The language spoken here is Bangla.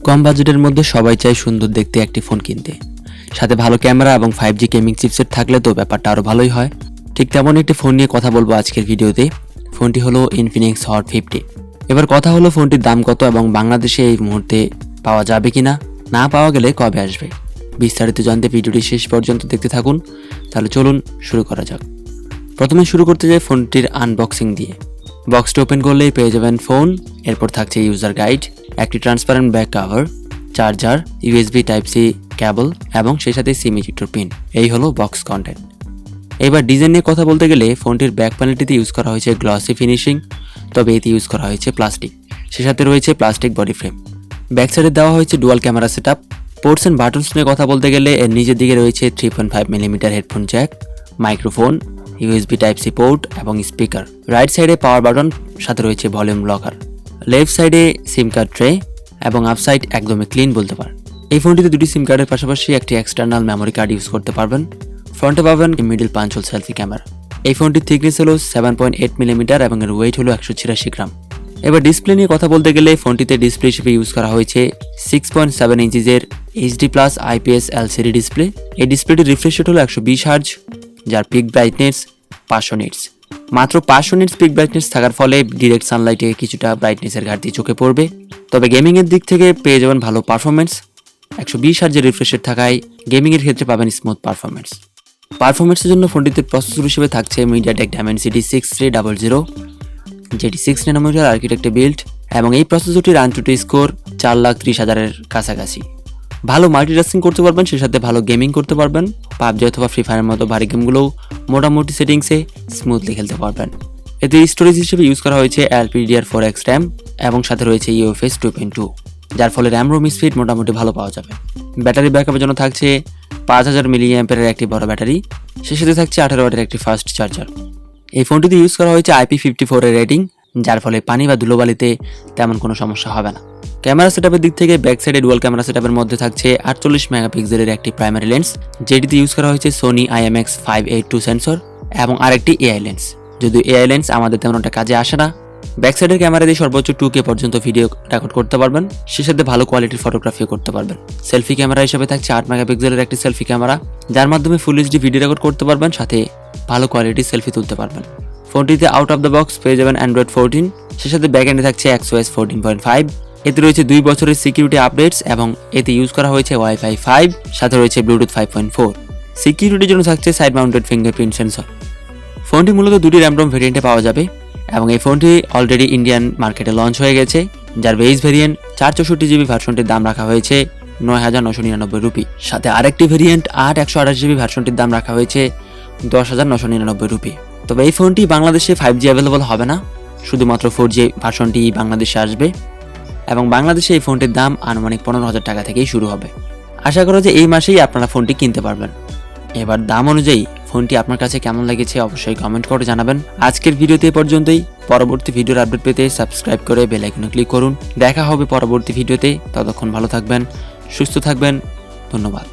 কম বাজেটের মধ্যে সবাই চায় সুন্দর দেখতে একটি ফোন কিনতে, সাথে ভালো ক্যামেরা এবং 5G গেমিং চিপসেট থাকলে তো ব্যাপারটা আরও ভালোই হয়। ঠিক তেমন একটি ফোন নিয়ে কথা বলবো আজকের ভিডিওতে। ফোনটি হলো Infinix Hot 50। এবার কথা হলো ফোনটির দাম কত এবং বাংলাদেশে এই মুহূর্তে পাওয়া যাবে কিনা, না পাওয়া গেলে কবে আসবে। বিস্তারিত জানতে ভিডিওটি শেষ পর্যন্ত দেখতে থাকুন। তাহলে চলুন শুরু করা যাক। প্রথমে শুরু করতে যাই ফোনটির আনবক্সিং দিয়ে। বক্সটি ওপেন করলেই পেয়ে যাবেন ফোন, এরপর থাকছে ইউজার গাইড, একটি transparent back cover, charger, USB Type-C কেবল এবং সেই সাথে সিম ইজেক্টর পিন। এই হলো বক্স কন্টেন্ট। এবার ডিজাইন নিয়ে কথা বলতে গেলে ফোনটির ব্যাক প্যানেলটিতে ইউজ করা হয়েছে গ্লসি ফিনিশিং, তবে এতে ইউজ করা হয়েছে প্লাস্টিক, সেই সাথে রয়েছে প্লাস্টিক বডি ফ্রেম। ব্যাক সাইডে দেওয়া হয়েছে dual camera setup. Ports and buttons নিয়ে কথা বলতে গেলে এর নিচের দিকে রয়েছে 3.5mm headphone jack, microphone, USB Type-C port এবং স্পিকার। রাইট সাইডে পাওয়ার বাটন, সাথে রয়েছে ভলিউম লকার। লেফট সাইডে সিম কার্ড ট্রে এবং আপ সাইড একদমই ক্লিন বলতে পারেন। এই ফোনটিতে দুটি সিম কার্ডের পাশাপাশি একটি এক্সটার্নাল মেমোরি কার্ড ইউজ করতে পারবেন। ফ্রন্টে পাবেন middle punch whole selfie camera. এই ফোনটির থিকনেস হলো 7.8mm এবং এর ওয়েট হলো 186 গ্রাম। এবার ডিসপ্লে নিয়ে কথা বলতে গেলে ফোনটিতে ডিসপ্লে হিসেবে ইউজ করা হয়েছে 6.7 ইঞ্চিজের HD+ IPS LCD ডিসপ্লে। এই ডিসপ্লেটির রিফ্রেশ রেট হলো 120 হার্জ, যার পিক ব্রাইটনেস 500 নিটস। মাত্র 500 নিটস পিক ব্রাইটনেস থাকার ফলে ডিরেক্ট সানলাইটে কিছুটা ব্রাইটনেসের ঘাটতি চোখে পড়বে, তবে গেমিংয়ের দিক থেকে পেয়ে যাবেন ভালো পারফরমেন্স। 120 হার্জের রিফ্রেশ রেট থাকায় গেমিংয়ের ক্ষেত্রে পাবেন স্মুথ পারফরমেন্সের জন্য ফোনটিতে প্রসেসর হিসেবে থাকছে MediaTek Dimensity 6300, যেটি 6 ন্যানোমিটার আর্কিটেক্টে বিল্ড এবং এই প্রসেসরটির আনটুটি স্কোর 4,30,000-এর কাছাকাছি। ভালো মাল্টিটাস্কিং করতে পারবেন, সেই সাথে ভালো গেমিং করতে পারবেন। পাবজি অথবা ফ্রি ফায়ারের মতো ভারী গেমগুলোও মোটামুটি সেটিংসে স্মুথলি খেলতে পারবেন। এতে স্টোরেজ হিসেবে ইউজ করা হয়েছে LPDDR4X RAM এবং সাথে রয়েছে UFS 2.2, যার ফলে র্যাম রোম স্পিড মোটামুটি ভালো পাওয়া যাবে। ব্যাটারি ব্যাকআপের জন্য থাকছে 5000 mAh একটি বড় ব্যাটারি, সেই সাথে থাকছে 18 ওয়াটের একটি ফাস্ট চার্জার। এই ফোনটিতে ইউজ করা হয়েছে IP54 এর রেটিং, যার ফলে পানি বা ধুলোবালিতে তেমন কোনো সমস্যা হবে না। ক্যামেরা সেটআপের দিক থেকে ব্যাক সাইডে ডুয়াল ক্যামেরা সেটআপের মধ্যে থাকছে 48 মেগাপিক্সেলের একটি প্রাইমারি লেন্স, যেটিতে ইউজ করা হয়েছে Sony IMX582 সেন্সর এবং আরেকটি AI লেন্স। যদিও AI লেন্স আমাদের তেমন একটা কাজে আসে না। ব্যাক সাইডের ক্যামেরা দিয়ে সর্বোচ্চ 2K পর্যন্ত ভিডিও রেকর্ড করতে পারবেন, সেই সাথে ভালো কোয়ালিটির ফটোগ্রাফিও করতে পারবেন। সেলফি ক্যামেরা হিসেবে থাকছে 8 মেগাপিক্সেলের একটি সেলফি ক্যামেরা, যার মাধ্যমে ফুল HD ভিডিও রেকর্ড করতে পারবেন, সাথে ভালো কোয়ালিটির সেলফি তুলতে পারবেন। ফোনটিতে আউট অফ দ্য বক্স পেয়ে যাবেন Android 14, সেই সাথে ব্যাক এন্ডে থাকছে XOS 14.5। এতে রয়েছে 2 বছরের সিকিউরিটি আপডেটস এবং এতে ইউজ করা হয়েছে Wi-Fi 5, সাথে রয়েছে Bluetooth 5.4। সিকিউরিটির জন্য থাকছে সাইড মাউন্টেড ফিঙ্গারপ্রিন্ট সেন্সর। ফোনটি মূলত দুটি র্যাম রোম ভেরিয়েন্টে পাওয়া যাবে এবং এই ফোনটি অলরেডি ইন্ডিয়ান মার্কেটে লঞ্চ হয়ে গেছে, যার বেস ভেরিয়েন্ট 464GB ভার্সনটির দাম রাখা হয়েছে 9,999 রুপি। সাথে আরেকটি ভেরিয়েন্ট 8/128GB ভার্সনটির দাম রাখা হয়েছে 10,999 রুপি। তবে এই ফোনটি বাংলাদেশে 5G অ্যাভেলেবল হবে না, শুধুমাত্র 4G ভার্সনটি বাংলাদেশে আসবে এবং বাংলাদেশে এই ফোনটির দাম আনুমানিক 15,000 টাকা থেকেই শুরু হবে। আশা করা যে এই মাসেই আপনারা ফোনটি কিনতে পারবেন। এবার দাম অনুযায়ী ফোনটি আপনার কাছে কেমন লেগেছে অবশ্যই কমেন্ট করে জানাবেন। আজকের ভিডিওতে এ পর্যন্তই। পরবর্তী ভিডিওর আপডেট পেতে সাবস্ক্রাইব করে বেল আইকনে ক্লিক করুন। দেখা হবে পরবর্তী ভিডিওতে, ততক্ষণ ভালো থাকবেন, সুস্থ থাকবেন। ধন্যবাদ।